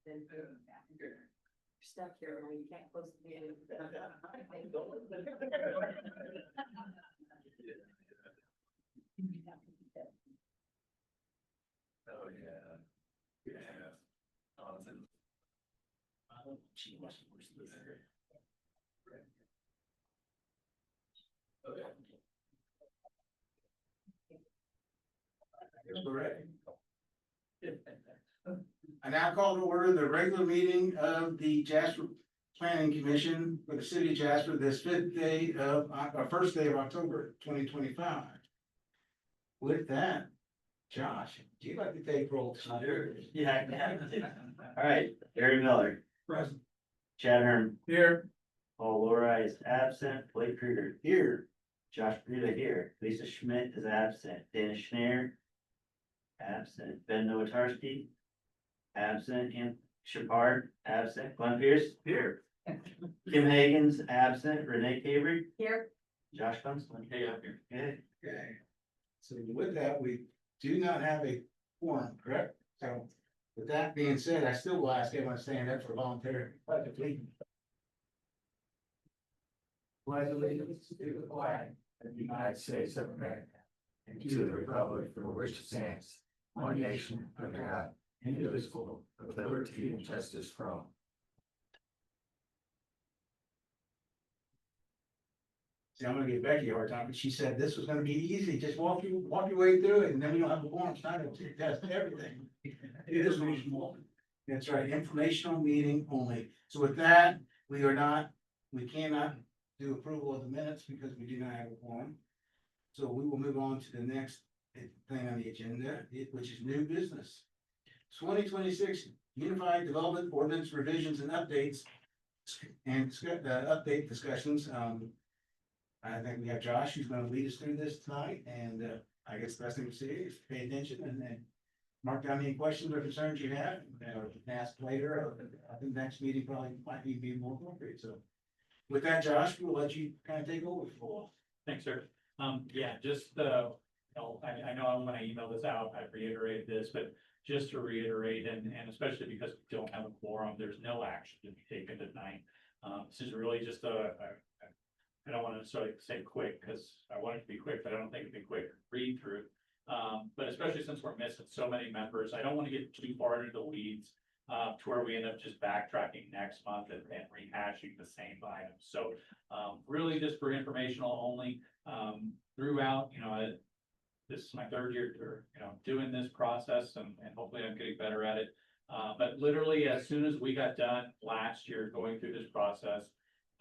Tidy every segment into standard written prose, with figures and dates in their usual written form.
You're stuck here, you can't close the meeting. Oh, yeah. Yeah. Awesome. She must be worse than that. Okay. Correct. I now call to order the regular meeting of the Jasper Planning Commission for the city of Jasper this first day of October 2025. With that, Josh, do you like to take roll? Sure. Yeah. All right, Gary Miller. Present. Chad Hearn. Here. Paul Laura is absent. Blake Krueger. Here. Josh Bruda here. Lisa Schmidt is absent. Dana Schneider. Absent. Ben Nowatarski. Absent. And Shepard. Absent. Glenn Pierce. Here. Kim Hagan's absent. Renee Cavery. Here. Josh Kunstler. Hey, I'm here. Okay. Okay. So with that, we do not have a quorum, correct? So with that being said, I still will ask everyone to stand up for voluntary pledge of allegiance. Pledge allegiance to the flag of the United States of America and to the republic for which it stands, one nation under God, indivisible, with liberty and justice for all. See, I'm gonna give Becky a hard time, but she said this was gonna be easy, just walk your way through it, and then we don't have a quorum, it's not gonna test everything. It is reasonable. That's right, informational meeting only. So with that, we cannot do approval of the minutes because we do not have a quorum. So we will move on to the next thing on the agenda, which is new business. 2026 Unified Development Ordinance Revisions and Updates and update discussions. I think we have Josh who's gonna lead us through this tonight, and I guess the best thing to see is pay attention and then mark down any questions or concerns you have, or you can ask later, or I think next meeting probably might be more appropriate, so. With that, Josh, we'll let you kind of take over for a while. Thanks, sir. Yeah, just, I know when I emailed this out, I reiterated this, but just to reiterate, and especially because we don't have a quorum, there's no action to be taken tonight. This is really just I don't want to necessarily say quick, because I want it to be quick, but I don't think it'd be quick read through. But especially since we're missing so many members, I don't want to get too far into the weeds, to where we end up just backtracking next month and rehashing the same items. So, really just for informational only, throughout, this is my third year, doing this process, and hopefully I'm getting better at it. But literally, as soon as we got done last year going through this process,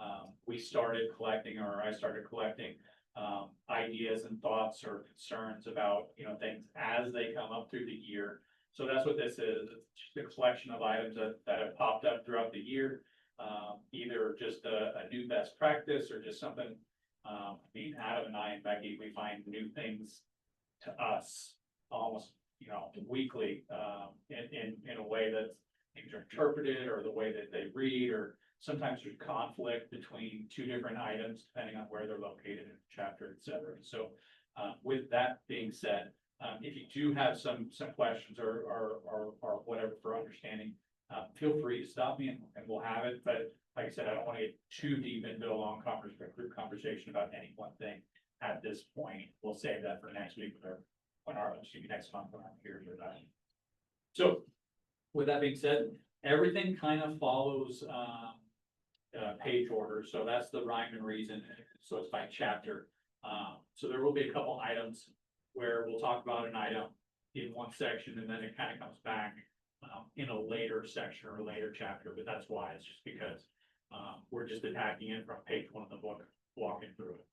I started collecting ideas and thoughts or concerns about, things as they come up through the year. So that's what this is. It's just a collection of items that have popped up throughout the year. Either just a new best practice or just something, Adam and I and Becky, we find new things to us almost, weekly, in a way that things are interpreted, or the way that they read, or sometimes there's conflict between two different items depending on where they're located in the chapter, et cetera. So, with that being said, if you do have some questions or whatever for understanding, feel free to stop me and we'll have it. But like I said, I don't want to get too deep into a long group conversation about any one thing at this point. We'll save that for next week or next month when I'm here for that. So with that being said, everything kind of follows page order. So that's the rhyme and reason. So it's by chapter. So there will be a couple items where we'll talk about an item in one section, and then it kind of comes back in a later section or a later chapter. But that's why, it's just because we're just attacking it from page 1 of the book, walking through it.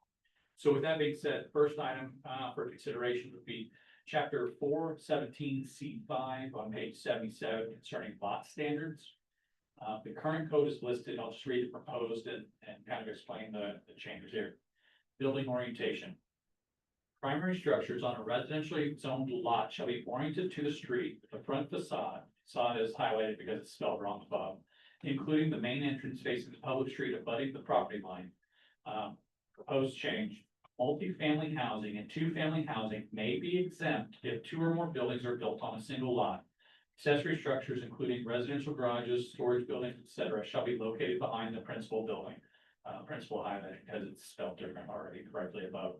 So with that being said, first item for consideration would be chapter 417C5 on page 77 concerning lot standards. The current code is listed. I'll just read the proposed and kind of explain the changes here. Building orientation. Primary structures on a residentially zoned lot shall be oriented to the street. The front facade is highlighted because it's spelled wrong above, including the main entrance facing the public street abutting the property line. Proposed change. Multi-family housing and two-family housing may be exempt if two or more buildings are built on a single lot. Accessory structures, including residential garages, storage buildings, etc., shall be located behind the principal building. Principal highlighted because it's spelled different already correctly above.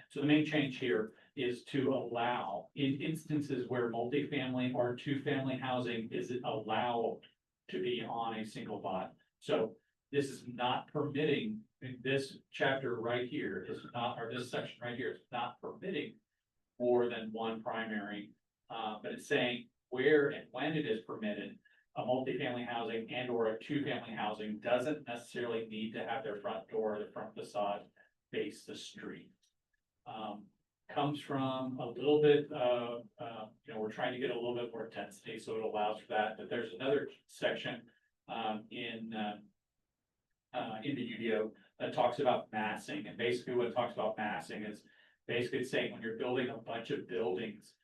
So the main change here is to allow, in instances where multifamily or two-family housing is allowed to be on a single lot. So this is not permitting, this chapter right here is not, or this section right here is not permitting more than one primary. But it's saying where and when it is permitted, a multifamily housing and or a two-family housing doesn't necessarily need to have their front door, or the front facade face the street. Comes from a little bit of, we're trying to get a little bit more density, so it allows for that, but there's another section, in the UDO that talks about massing, and basically what it talks about massing is basically it's saying when you're building a bunch of buildings,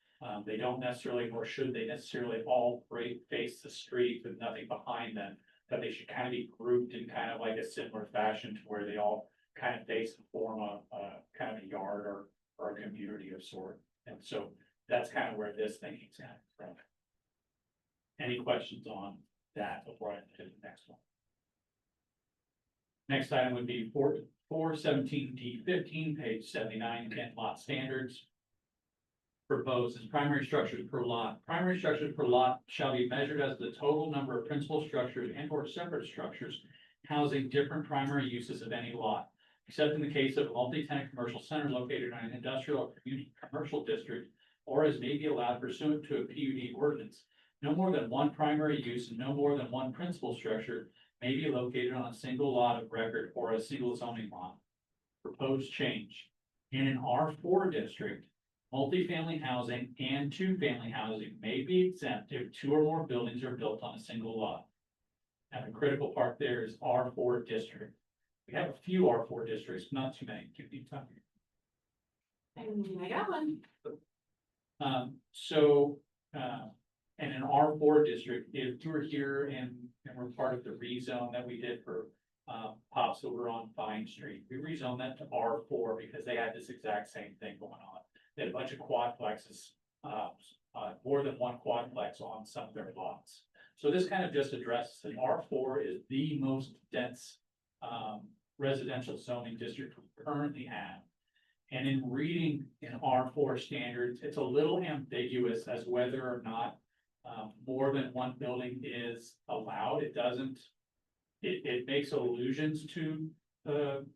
they don't necessarily, nor should they necessarily all face the street with nothing behind them, but they should kind of be grouped in kind of like a similar fashion to where they all kind of face and form a kind of a yard or a community of sort. And so that's kind of where this thinking's coming from. Any questions on that before I do the next one? Next item would be 417D15, page 79, Kent lot standards. Proposes primary structures per lot. Primary structures per lot shall be measured as the total number of principal structures and or separate structures housing different primary uses of any lot, except in the case of a multi-tenant commercial center located in an industrial or commercial district, or as may be allowed pursuant to a PUD ordinance. No more than one primary use and no more than one principal structure may be located on a single lot of record or a single zoning lot. Proposed change. In an R4 district, multifamily housing and two-family housing may be exempt if two or more buildings are built on a single lot. And the critical part there is R4 district. We have a few R4 districts, not too many. Give me time. I got one. And an R4 district, if you were here and we're part of the rezone that we did for Pops over on Vine Street, we rezoned that to R4 because they had this exact same thing going on. They had a bunch of quadplexes, more than one quadplex on some of their lots. So this kind of just addresses that R4 is the most dense residential zoning district we currently have. And in reading in R4 standards, it's a little ambiguous as whether or not more than one building is allowed. It doesn't, it makes allusions to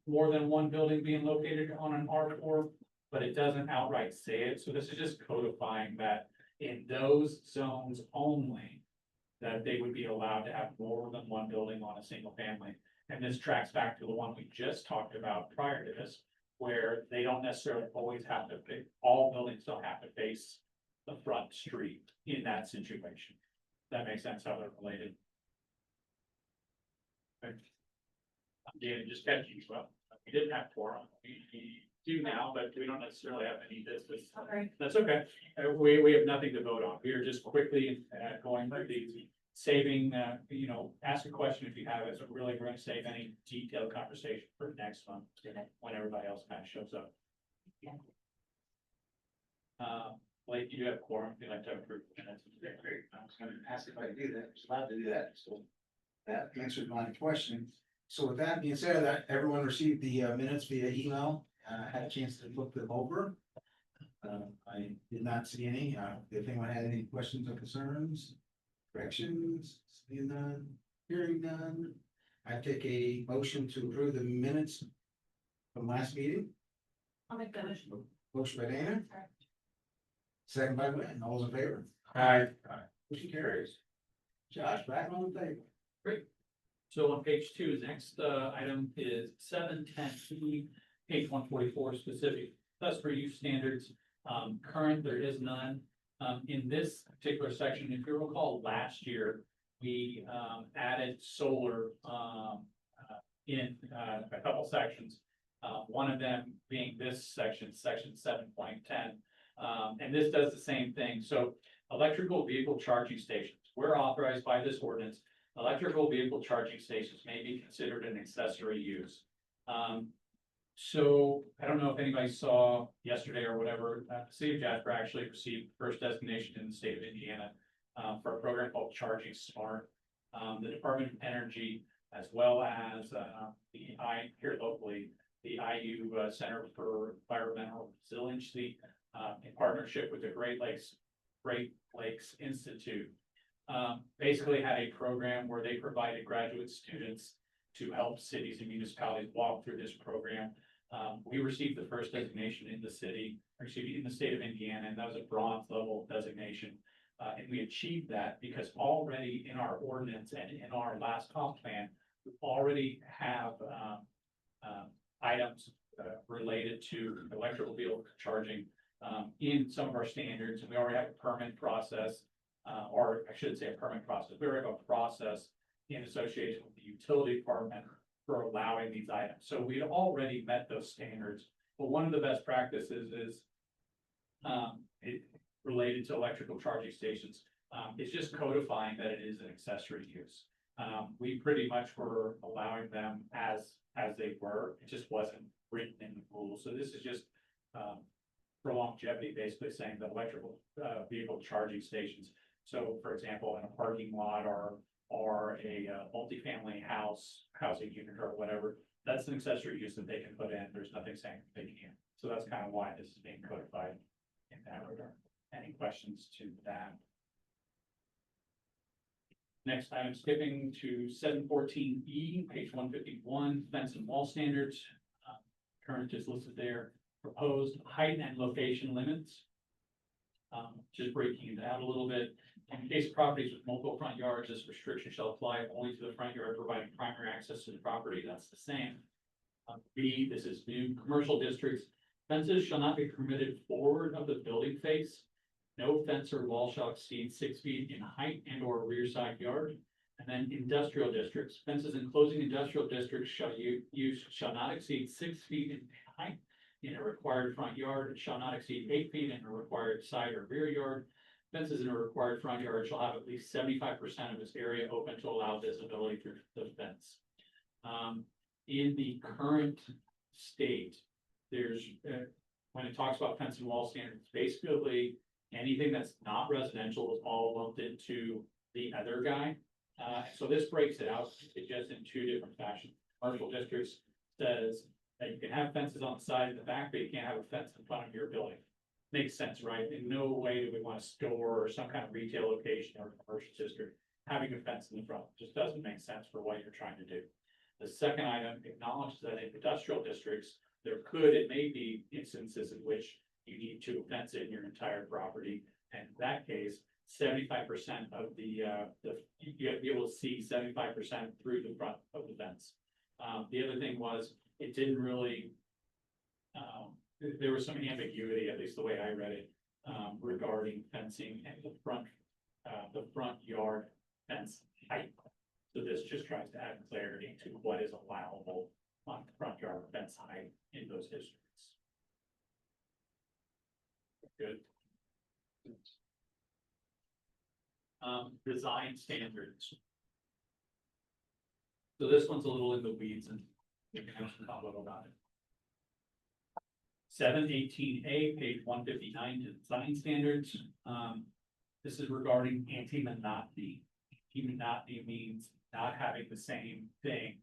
more than one building being located on an R4, but it doesn't outright say it. So this is just codifying that in those zones only, that they would be allowed to have more than one building on a single family. And this tracks back to the one we just talked about prior to this, where they don't necessarily always have to, all buildings don't have to face the front street in that situation. That makes sense how they're related. Yeah, just catching you up. We didn't have quorum. We do now, but we don't necessarily have any business. Okay. That's okay. We have nothing to vote on. We are just quickly going through these, saving, ask a question if you have it. So really, we're going to save any detailed conversation for next month when everybody else kind of shows up. Yeah. Blake, you do have quorum. If you'd like to approve the minutes. Great. I was gonna ask if I do that, I was allowed to do that, so that answered my question. So with that being said, that everyone received the minutes via email, had a chance to look them over. I did not see any, if anyone had any questions or concerns, corrections, seeing none, hearing none. I take a motion to approve the minutes from last meeting. I'll make that motion. Motion by Dana, second by Lynn, all those in favor? Aye. Motion carries. Josh, back on the table. Great. So on page 2, the next item is 710P, page 144, specific cluster use standards. Current, there is none. In this particular section, if you recall, last year, we added solar in a couple sections. One of them being this section, section 7.10. And this does the same thing. So electrical vehicle charging stations, we're authorized by this ordinance. Electrical vehicle charging stations may be considered an accessory use. So I don't know if anybody saw yesterday or whatever, the city of Jasper actually received first designation in the state of Indiana for a program called Charging Smart. The Department of Energy, as well as, here locally, the IU Center for Environmental Resiliency, in partnership with the Great Lakes Institute, basically had a program where they provided graduate students to help cities and municipalities walk through this program. We received the first designation in the city, or excuse me, in the state of Indiana, and that was a bronze level designation. And we achieved that because already in our ordinance and in our last comp plan, we already have items related to electrical vehicle charging in some of our standards, and we already have a permit process, or I should say a permit process. We already have a process in association with the utility department for allowing these items. So we had already met those standards. But one of the best practices is it related to electrical charging stations. It's just codifying that it is an accessory use. We pretty much were allowing them as they were. It just wasn't written in the rules. So this is just for longevity, basically saying that electrical vehicle charging stations. So for example, in a parking lot or a multifamily housing unit or whatever, that's an accessory use that they can put in. There's nothing saying they can't. So that's kind of why this is being codified in that regard. Any questions to that? Next item, skipping to 714E, page 151, fence and wall standards. Current is listed there. Proposed height and location limits. Just breaking it out a little bit. In case of properties with multiple front yards, this restriction shall apply only to the front yard providing primary access to the property. That's the same. B, this is new commercial districts. Fences shall not be permitted forward of the building face. No fence or wall shall exceed 6 feet in height and or rear side yard. And then industrial districts, fences enclosing industrial districts shall not exceed 6 feet in height in a required front yard. It shall not exceed 8 feet in a required side or rear yard. Fences in a required front yard shall have at least 75% of its area open to allow visibility through the fence. In the current state, there's, when it talks about fence and wall standards, basically anything that's not residential is all lumped into the other guy. So this breaks it out just in two different fashions. Commercial districts says that you can have fences on the side and the back, but you can't have a fence in front of your building. Makes sense, right? In no way do we want a store or some kind of retail location or commercial district having a fence in the front. Just doesn't make sense for what you're trying to do. The second item acknowledges that in industrial districts, it may be instances in which you need to fence in your entire property. And in that case, 75% of you have to be able to see 75% through the front of the fence. The other thing was, it didn't really, there was some ambiguity, at least the way I read it, regarding fencing and the front yard fence height. So this just tries to add clarity to what is allowable on the front yard fence height in those districts. Good. Design standards. So this one's a little in the weeds, and we can have some talk about it. 718A, page 159, design standards. This is regarding anti-monotony. Anti-monotony means not having the same thing,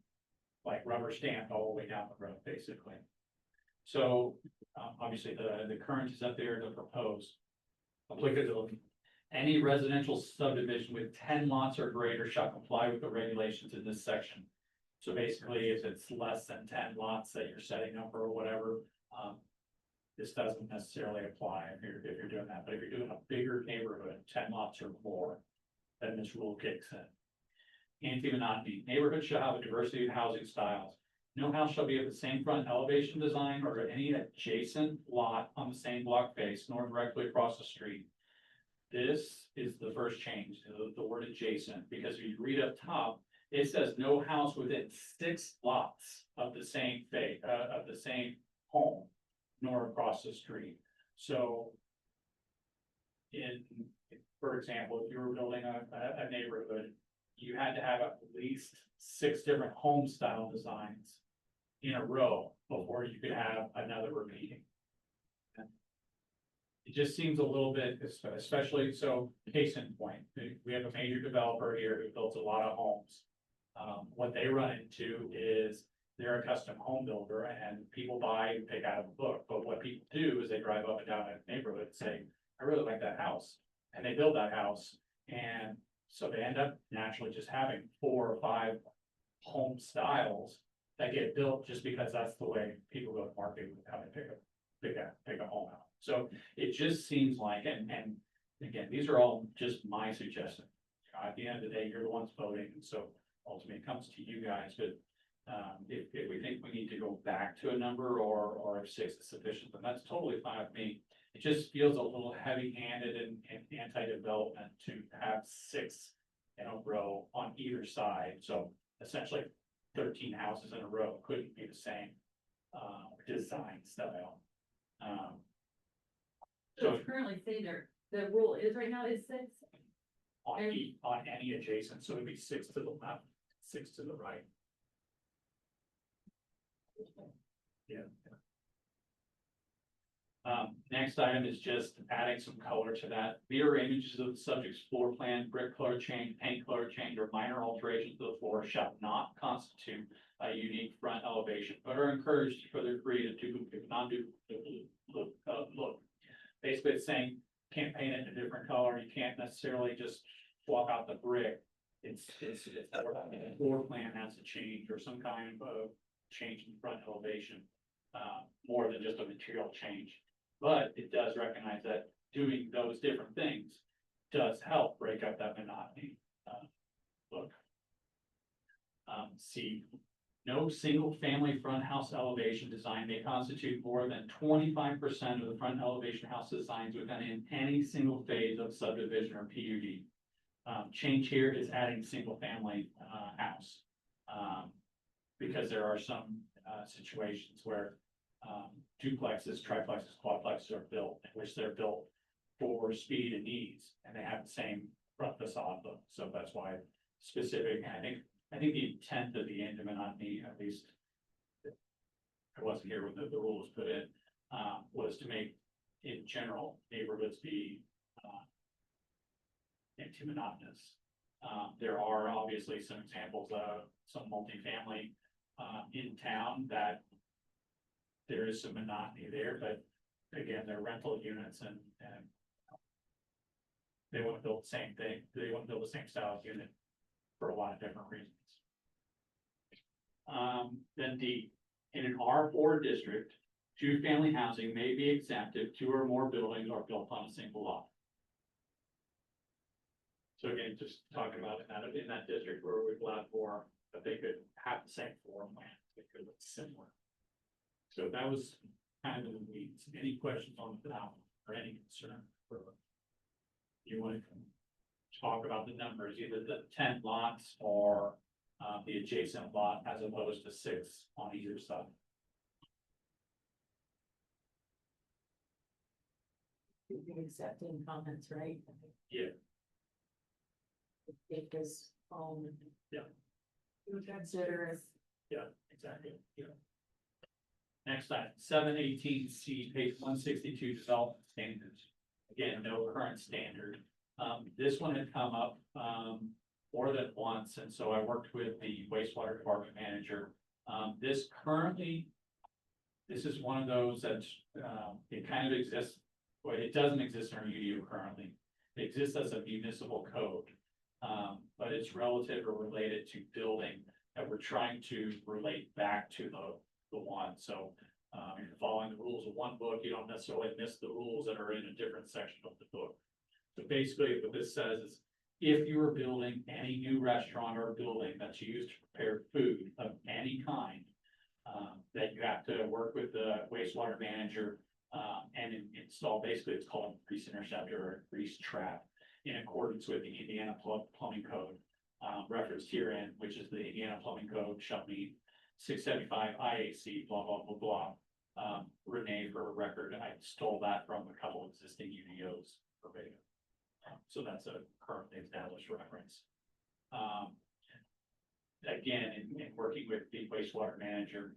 like rubber stamped all the way down the road, basically. So obviously the current is up there, the proposed applicability. Any residential subdivision with 10 lots or greater shall comply with the regulations in this section. So basically, if it's less than 10 lots that you're setting up or whatever, this doesn't necessarily apply if you're doing that. But if you're doing a bigger neighborhood, 10 lots or more, then this rule kicks in. Anti-monotony. Neighborhoods shall have a diversity of housing styles. No house shall be of the same front elevation design or any adjacent lot on the same block face, nor directly across the street. This is the first change, the word adjacent, because if you read up top, it says no house within 6 lots of the same home, nor across the street. So for example, if you were building a neighborhood, you had to have at least 6 different home style designs in a row before you could have another repeating. just seems a little bit, especially, so case in point, we have a major developer here who builds a lot of homes. What they run into is they're a custom home builder and people buy and pick out of a book, but what people do is they drive up and down a neighborhood and say, I really like that house. And they build that house, and so they end up naturally just having 4 or 5 home styles that get built just because that's the way people go to market with how they pick a home out. So it just seems like, and again, these are all just my suggestions. At the end of the day, you're the ones voting, and so ultimately it comes to you guys, but if we think we need to go back to a number or if 6 is sufficient, then that's totally fine with me. It just feels a little heavy-handed and anti-development to have 6 in a row on either side. So essentially 13 houses in a row couldn't be the same design style. So currently say there, the rule is right now is 6. On any adjacent, so it'd be 6 to the left, 6 to the right. Yeah. Next item is just adding some color to that. Mirror images of the subject's floor plan, brick color change, paint color change, or minor alterations to the floor shall not constitute a unique front elevation, but are encouraged to further create a duplicate, non-duplicate look. Basically, it's saying can't paint it in a different color. You can't necessarily just swap out the brick. It's floor plan has to change or some kind of change in front elevation, more than just a material change. But it does recognize that doing those different things does help break up that monotony look. C, no single family front house elevation design may constitute more than 25% of the front elevation house designs within any single phase of subdivision or PUD. Change here is adding single family house. Because there are some situations where duplexes, triplexes, quadplexes are built, in which they're built for speed and ease, and they have the same front facade look. So that's why specific, and I think the intent of the anti-monotony, at least I wasn't here when the rule was put in, was to make, in general, neighborhoods be anti-monotonous. There are obviously some examples of some multifamily in town that there is some monotony there, but again, they're rental units and they want to build the same thing. They want to build the same style of unit for a lot of different reasons. Then D, in an R4 district, 2-family housing may be exempt if 2 or more buildings are built on a single lot. So again, just talking about in that district where we've allowed more, that they could have the same floor plan, they could look similar. So that was kind of in the weeds. Any questions on that or any concern? You want to talk about the numbers, either the 10 lots or the adjacent lot as opposed to 6 on either side? You're accepting comments, right? Yeah. Take this home. Yeah. You would consider as Yeah, exactly. Yeah. Next item, 718C, page 162, development standards. Again, no current standard. This one had come up more than once, and so I worked with the wastewater department manager. This is one of those that it kind of exists, but it doesn't exist in our UDO currently. It exists as a municipal code, but it's relative or related to building that we're trying to relate back to the one. So if you're following the rules of one book, you don't necessarily miss the rules that are in a different section of the book. So basically what this says is if you are building any new restaurant or building that's used to prepare food of any kind, that you have to work with the wastewater manager and install, basically it's called a grease interceptor or a grease trap in accordance with the Indiana Plumbing Code referenced herein, which is the Indiana Plumbing Code shall meet 675 IAC, blah, blah, blah, blah. Renee, for record, I stole that from a couple existing UDOs verbatim. So that's a currently established reference. Again, in working with the wastewater manager,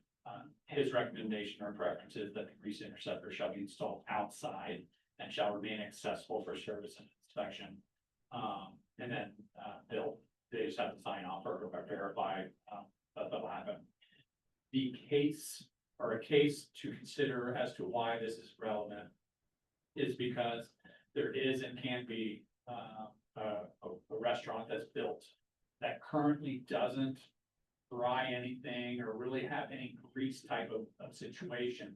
his recommendation or preference is that the grease interceptor shall be installed outside and shall remain accessible for service and inspection. And then, they just have to sign off or verify, that they'll happen. The case or a case to consider as to why this is relevant is because there is and can be, a restaurant that's built that currently doesn't fry anything or really have any grease type of situation.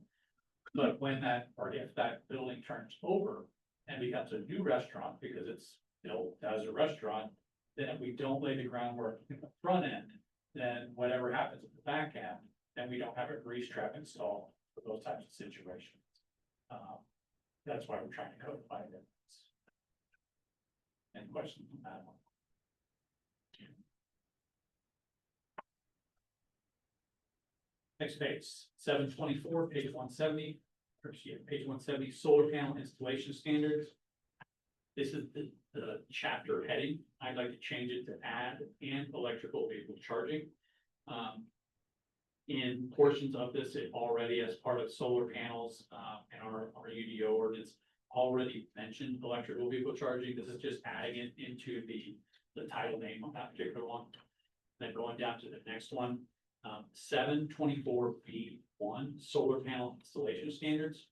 But when that, or if that building turns over and becomes a new restaurant because it's built as a restaurant, then if we don't lay the groundwork in the front end, then whatever happens at the back end, then we don't have a grease trap installed for those types of situations. That's why we're trying to codify this. Any questions on that one? Next page, 724, page 170, or excuse me, page 170, solar panel installation standards. This is the chapter heading. I'd like to change it to add and electrical vehicle charging. In portions of this, it already, as part of solar panels, and our UDO ordinance, already mentioned electrical vehicle charging. This is just adding it into the title name of that particular one. Then going down to the next one, 724B1, solar panel installation standards.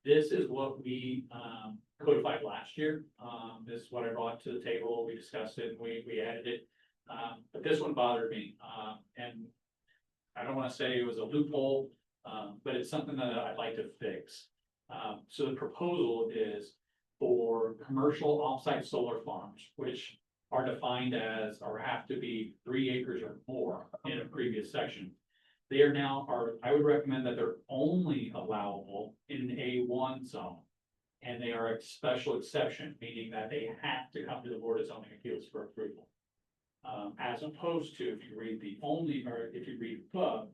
This is what we codified last year. This is what I brought to the table. We discussed it, we added it. But this one bothered me. And I don't want to say it was a loophole, but it's something that I'd like to fix. So the proposal is for commercial offsite solar farms, which are defined as, or have to be 3 acres or more in a previous section. They are now, I would recommend that they're only allowable in an A1 zone. And they are a special exception, meaning that they have to come to the Board of Zoning Appeals for approval. As opposed to if you read the only, or if you read above,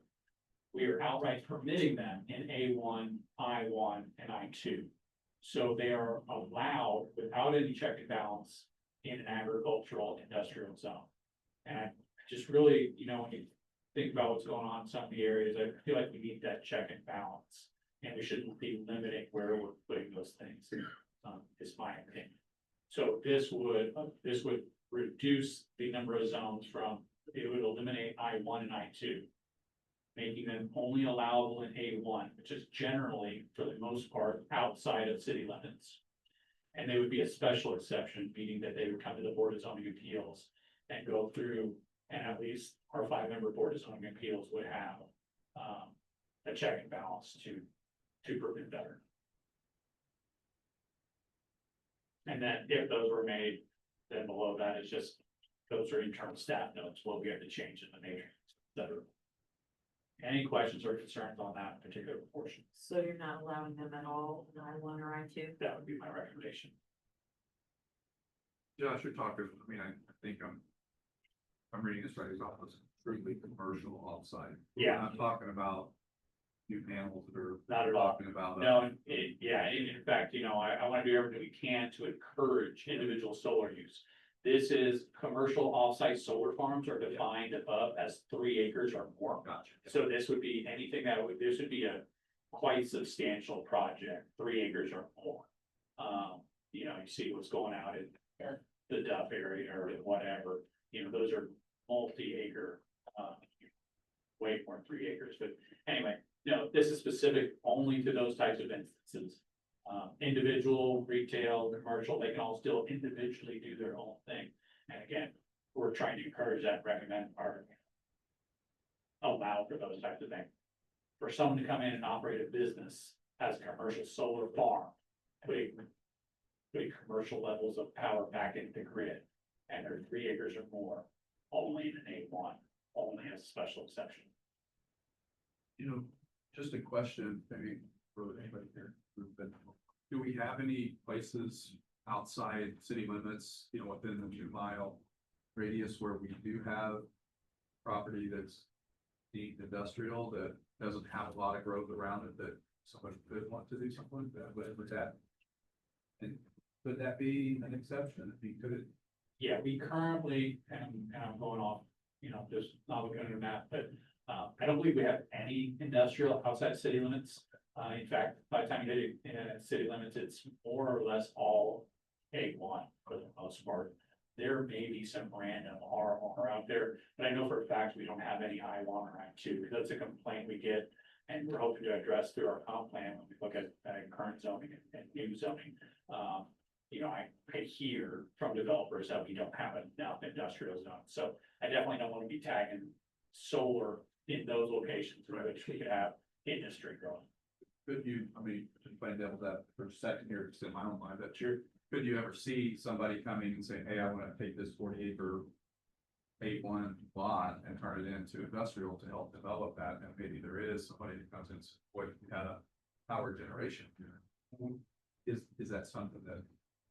we are outright permitting them in A1, I1, and I2. So they are allowed without any check and balance in an agricultural industrial zone. And I just really, when you think about what's going on in some of the areas, I feel like we need that check and balance. And we shouldn't be limiting where we're putting those things, is my opinion. So this would reduce the number of zones from, it would eliminate I1 and I2. Making them only allowable in A1, which is generally, for the most part, outside of city limits. And they would be a special exception, meaning that they would come to the Board of Zoning Appeals and go through, and at least our 5-member Board of Zoning Appeals would have a check and balance to prove it better. And then if those were made, then below that is just, those are internal staff notes, what we have to change in the matrix, etc. Any questions or concerns on that particular portion? So you're not allowing them at all in I1 or I2? That would be my recommendation. Josh, you're talking, I think I'm reading this right, it's almost strictly commercial offsite. Yeah. I'm not talking about new panels that are. Not at all. Talking about. No, in fact, I want to do everything we can to encourage individual solar use. This is commercial offsite solar farms are defined above as 3 acres or more. Gotcha. So this would be anything this would be a quite substantial project, 3 acres or more. You see what's going out in the Duff area or whatever, those are multi-acre, way more than 3 acres, but anyway, no, this is specific only to those types of instances. Individual, retail, commercial, they can all still individually do their own thing. And again, we're trying to encourage that, recommend, or allow for those types of things. For someone to come in and operate a business as a commercial solar farm, putting commercial levels of power back into the grid, and they're 3 acres or more, only in an A1, only as a special exception. Just a question, maybe for anybody here, but do we have any places outside city limits, within the 2-mile radius where we do have property that's deemed industrial that doesn't have a lot of growth around it, that someone could want to do something like that, with that? And could that be an exception? Could it? Yeah, we currently, and I'm going off, just not looking at a map, but I don't believe we have any industrial outside city limits. In fact, by the time you hit it in city limits, it's more or less all A1 for the most part. There may be some random R1 out there, but I know for a fact we don't have any I1 or I2, because that's a complaint we get. And we're hoping to address through our comp plan when we look at current zoning and new zoning. You know, I hear from developers that we don't have enough industrial zones, so I definitely don't want to be tagging solar in those locations, in which we could have industry growing. Could you, I mean, just playing devil's advocate for a second here, just in my own mind, but sure, could you ever see somebody coming and saying, hey, I wanna take this 40-acre A1 lot and turn it into industrial to help develop that, and maybe there is somebody that comes in, what if we had a power generation unit? Is that something that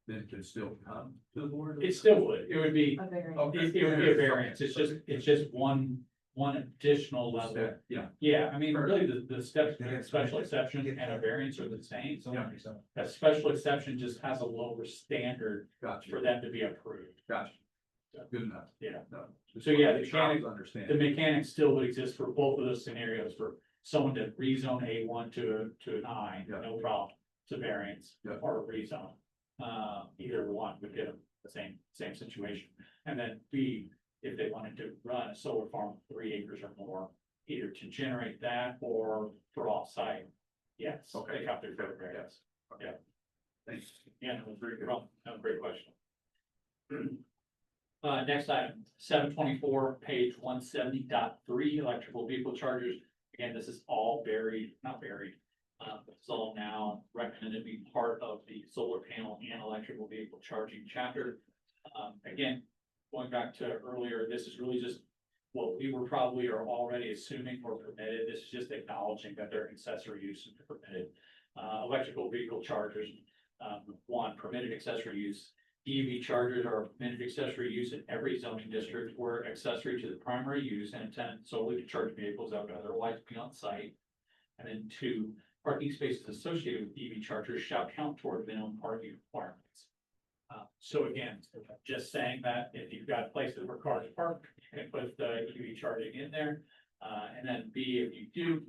then could still come to the board? It still would, it would be, A variance. it would be a variance, it's just one additional level. Yeah. Yeah, I mean, really, the steps, special exception and a variance are the same. A special exception just has a lower standard Gotcha. for them to be approved. Gotcha. Good enough. Yeah. No. So, yeah, the Trying mechanic- to understand. The mechanics still would exist for both of those scenarios, for someone to rezone A1 to an I, Yeah. no problem, it's a variance. Yeah. Or a rezone. Either one would get them the same situation. And then B, if they wanted to run a solar farm of 3 acres or more, either to generate that or for offsite. Yes. Okay. They have their fair variance. Yeah. Thanks. Yeah, no, very good, no, great question. Next item, 724, page 170.3, electrical vehicle chargers. Again, this is all not buried. It's all now recommended to be part of the solar panel and electrical vehicle charging chapter. Again, going back to earlier, this is really just what we were probably are already assuming were permitted. This is just acknowledging that their accessory use is permitted. Electrical vehicle chargers, one, permitted accessory use. EV chargers are permitted accessory use in every zoning district where accessory to the primary use and intended solely to charge vehicles that would otherwise be on site. And then 2, parking spaces associated with EV chargers shall count toward minimum parking requirements. So again, just saying that if you've got places where cars park, you can put the EV charging in there. And then B, if you do,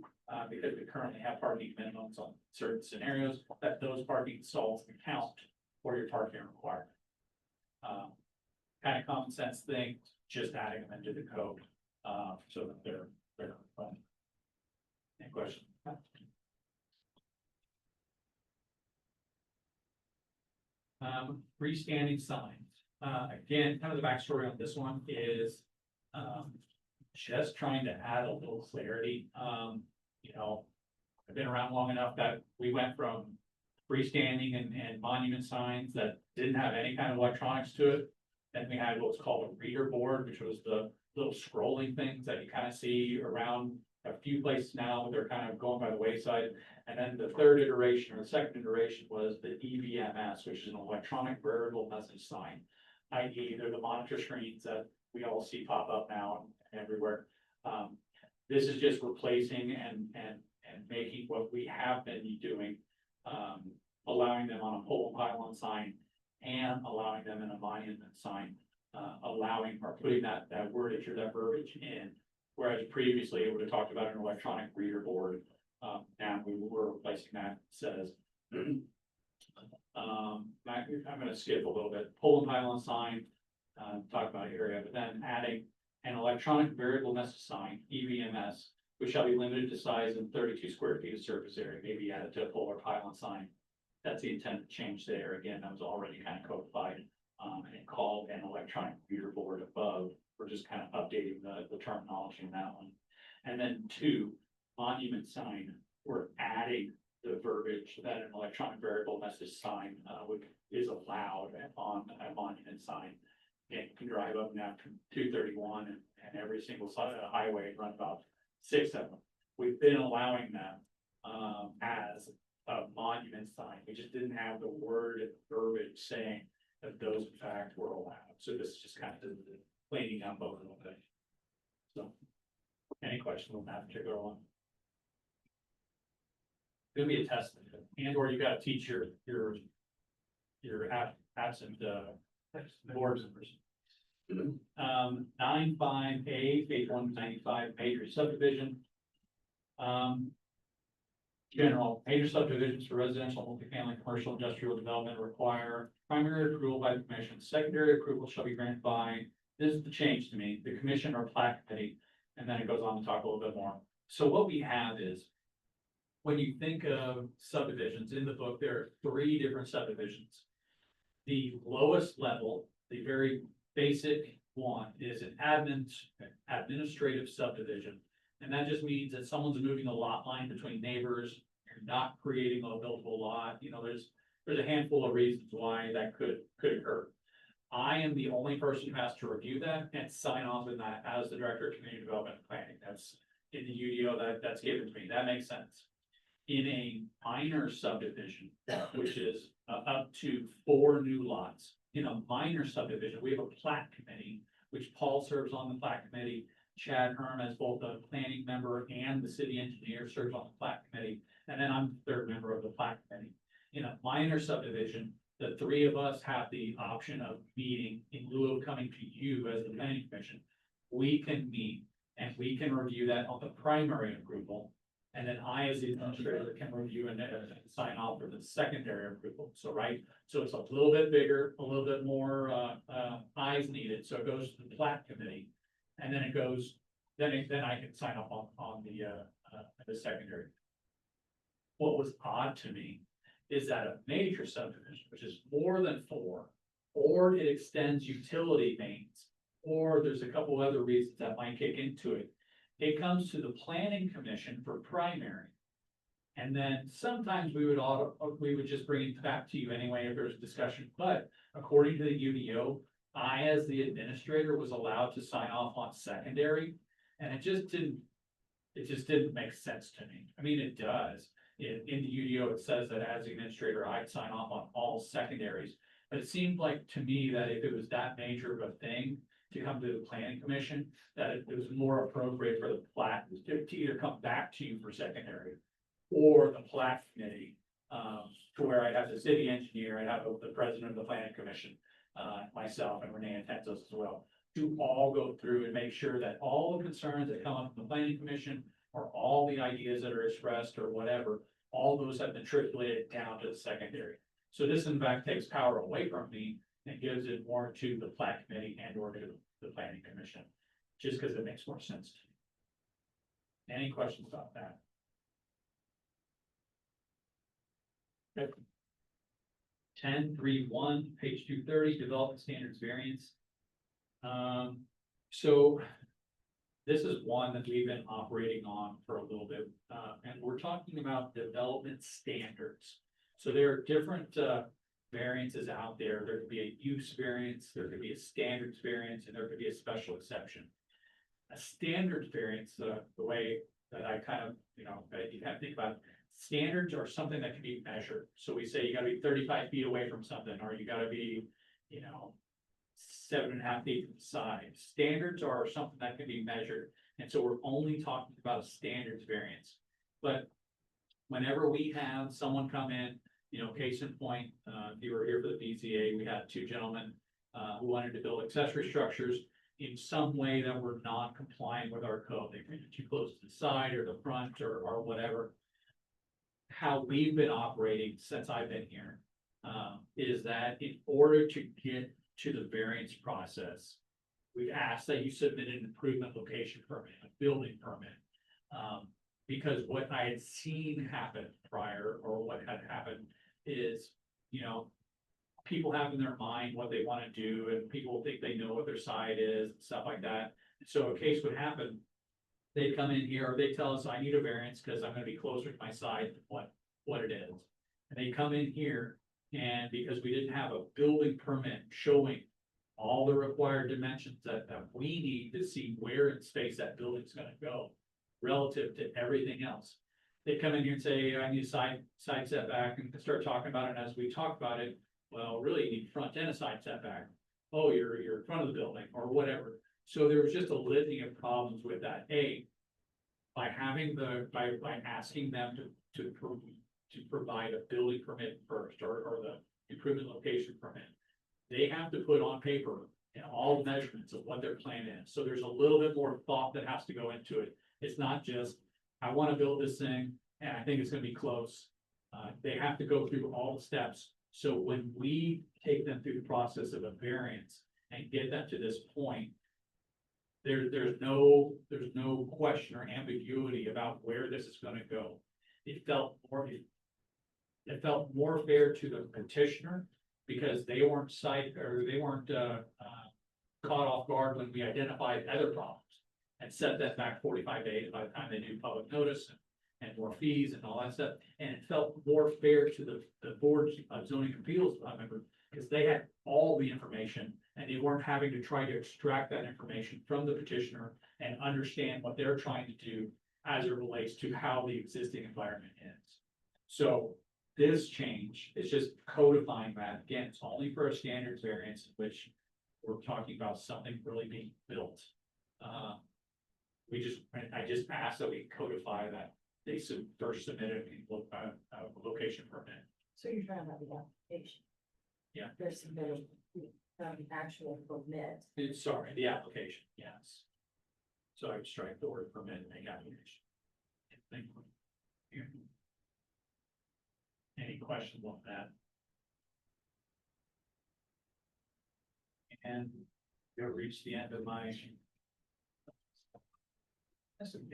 because we currently have parking minimums on certain scenarios, that those parking stalls can count for your parking requirement. Kind of common sense thing, just adding them into the code, so that they're fun. Any questions? Freestanding signs. Again, kind of the backstory on this one is, just trying to add a little clarity. You know, I've been around long enough that we went from freestanding and monument signs that didn't have any kind of electronics to it. Then we had what's called a reader board, which was the little scrolling things that you kind of see around a few places now, but they're kind of going by the wayside. And then the third iteration or the second iteration was the EVMS, which is an electronic variable message sign. i.e. they're the monitor screens that we all see pop up now and everywhere. This is just replacing and making what we have been doing, allowing them on a pole and pylon sign and allowing them in a monument sign, allowing or putting that wordage or that verbiage in. Whereas previously it would have talked about an electronic reader board. Now we were replacing that, says, I'm gonna skip a little bit, pole and pylon sign, talk about area, but then adding an electronic variable message sign, EVMS, which shall be limited to size and 32 square feet of surface area, maybe added to a pole or pylon sign. That's the intended change there. Again, that was already kind of codified, and called an electronic reader board above. We're just kind of updating the terminology in that one. And then 2, monument sign, we're adding the verbiage that an electronic variable message sign is allowed on a monument sign. And you can drive up now to 231 and every single side of the highway and run about 6 of them. We've been allowing them as a monument sign. We just didn't have the word and verbiage saying that those in fact were allowed. So this is just kind of cleaning up a little bit. So, any questions on that particular one? Gonna be a test, and or you gotta teach your absent board members. 9.5A, page 195, major subdivision. General, major subdivisions for residential, multifamily, commercial, industrial development require primary approval by the commission, secondary approval shall be granted by, this is the change to me, the commission or plat committee. And then it goes on to talk a little bit more. So what we have is, when you think of subdivisions in the book, there are 3 different subdivisions. The lowest level, the very basic one, is an administrative subdivision. And that just means that someone's moving a lot line between neighbors, you're not creating a buildable lot, you know, there's a handful of reasons why that could occur. I am the only person who has to review that and sign off on that as the director of community development and planning. That's in the UDO that's given to me. That makes sense. In a minor subdivision, which is up to 4 new lots, in a minor subdivision, we have a plat committee, which Paul serves on the plat committee. Chad Herm as both a planning member and the city engineer serves on the plat committee. And then I'm the 3rd member of the plat committee. In a minor subdivision, the 3 of us have the option of meeting in lieu of coming to you as the planning commission. We can meet and we can review that on the primary approval. And then I, as the administrator, can review and sign off for the secondary approval. So, right, so it's a little bit bigger, a little bit more eyes needed. So it goes to the plat committee. And then it goes, then I can sign off on the secondary. What was odd to me is that a major subdivision, which is more than 4, or it extends utility mains, or there's a couple other reasons that might kick into it. It comes to the planning commission for primary. And then sometimes we would just bring it back to you anyway if there's a discussion, but according to the UDO, I, as the administrator, was allowed to sign off on secondary, and it just didn't make sense to me. I mean, it does. In the UDO, it says that as the administrator, I'd sign off on all secondaries. But it seemed like to me that if it was that major of a thing to come to the planning commission, that it was more appropriate for the plat to either come back to you for secondary or the plat committee, to where I'd have the city engineer, I'd have the president of the planning commission, myself and Renee attends us as well, to all go through and make sure that all the concerns that come up from the planning commission or all the ideas that are expressed or whatever, all those have been trickulated down to the secondary. So this in fact takes power away from me and gives it more to the plat committee and or to the planning commission, just because it makes more sense to me. Any questions about that? Okay. 10.3.1, page 230, development standards variance. So this is one that we've been operating on for a little bit, and we're talking about development standards. So there are different variances out there. There could be a use variance, there could be a standards variance, and there could be a special exception. A standards variance, the way that I kind of, you kind of think about it, standards are something that can be measured. So we say you gotta be 35 feet away from something, or you gotta be, 7.5 feet from the side. Standards are something that can be measured. And so we're only talking about a standards variance. But whenever we have someone come in, case in point, if you were here for the BZA, we had 2 gentlemen who wanted to build accessory structures in some way that were not compliant with our code. They were too close to the side or the front or whatever. How we've been operating since I've been here is that in order to get to the variance process, we've asked that you submit an improvement location permit, a building permit. Because what I had seen happen prior, or what had happened is, people have in their mind what they want to do, and people think they know what their side is, and stuff like that. And so a case would happen, they'd come in here, or they tell us, I need a variance because I'm gonna be closer to my side than what it is. And they come in here, and because we didn't have a building permit showing all the required dimensions that we need to see where in space that building's gonna go relative to everything else. They come in here and say, I need a side setback, and start talking about it. And as we talk about it, well, really you need front and a side setback. Oh, you're in front of the building or whatever. So there was just a litany of problems with that. By asking them to provide a building permit first, or the improvement location permit, they have to put on paper all the measurements of what their plan is. So there's a little bit more thought that has to go into it. It's not just, I want to build this thing, and I think it's gonna be close. They have to go through all the steps, so when we take them through the process of a variance and get them to this point. There's no question or ambiguity about where this is gonna go. It felt more fair to the petitioner because they weren't caught off guard when we identified other problems and set that back 45 days by the time they do public notice and more fees and all that stuff. And it felt more fair to the board of zoning appeals members because they had all the information and they weren't having to try to extract that information from the petitioner and understand what they're trying to do as it relates to how the existing environment is. So this change is just codifying that. Again, it's only for a standards variance, which we're talking about something really being built. I just asked that we codify that they first submitted a location permit. So you're trying to have the application. Yeah. They're submitting, actual permit. Sorry, the application, yes. So I would strike the word permit and make application. Thank you. Any questions on that? And you'll reach the end of my.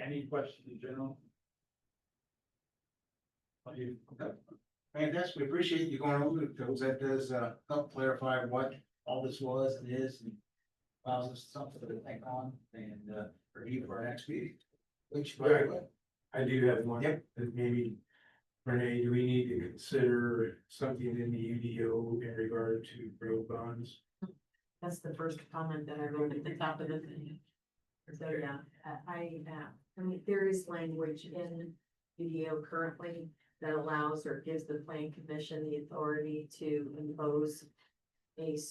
Any questions in general? Fantastic, we appreciate you going over it, because that does help clarify what all this was and is, and allows us something to think on and review for our next meeting. Which, by the way, I do have one. Yep. That maybe, Renee, do we need to consider something in the UDO in regard to road bonds? That's the first comment that I wrote at the top of the thing. So, yeah, I mean, there is language in UDO currently that allows or gives the planning commission the authority to impose a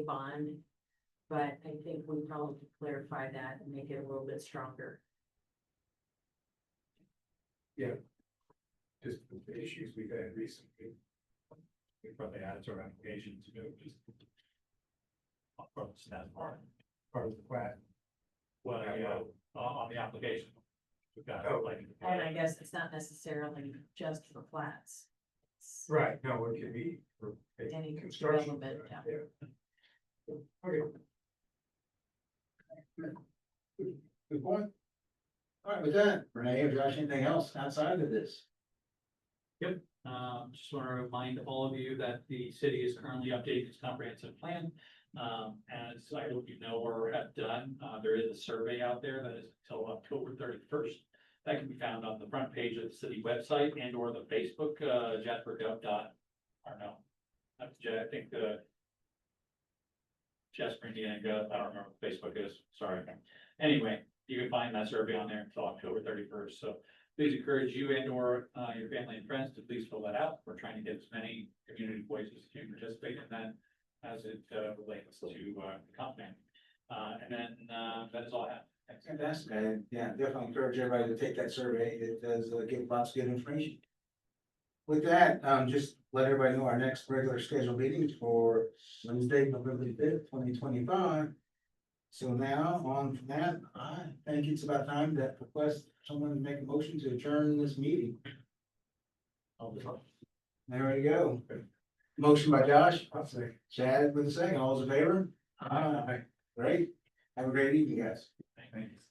bond. But I think we probably could clarify that and make it a little bit stronger. Just the issues we've had recently. We probably add to our application to go just. Approach that part. Part of the plat. Well, yeah, on the application. We've got Oh. like. And I guess it's not necessarily just for flats. It's Right, no, it could be for Any construction. development, yeah. Okay. good point. All right, with that, Renee, or Josh, anything else outside of this? Just want to remind all of you that the city is currently updating its comprehensive plan. As I hope you know or have done, there is a survey out there that is until October 31st. That can be found on the front page of the city website and or the Facebook, jasper.gov. I don't know. I think the Jasper Indiana Gov, I don't remember what Facebook is, sorry. Anyway, you can find that survey on there until October 31st. So please encourage you and or your family and friends to please fill that out. We're trying to get as many community voices to participate in that as it relates to the comp plan. And then that is all I have. Thanks. Fantastic, yeah, definitely encourage everybody to take that survey, it does give lots of good information. With that, just let everybody know our next regular scheduled meeting for Wednesday, November 5th, 2025. So now on from that, I think it's about time to request someone to make a motion to adjourn this meeting. There we go. Motion by Josh, I'll say. Chad with a second, all those in favor? Aye. Great, have a great evening, guys. Thanks.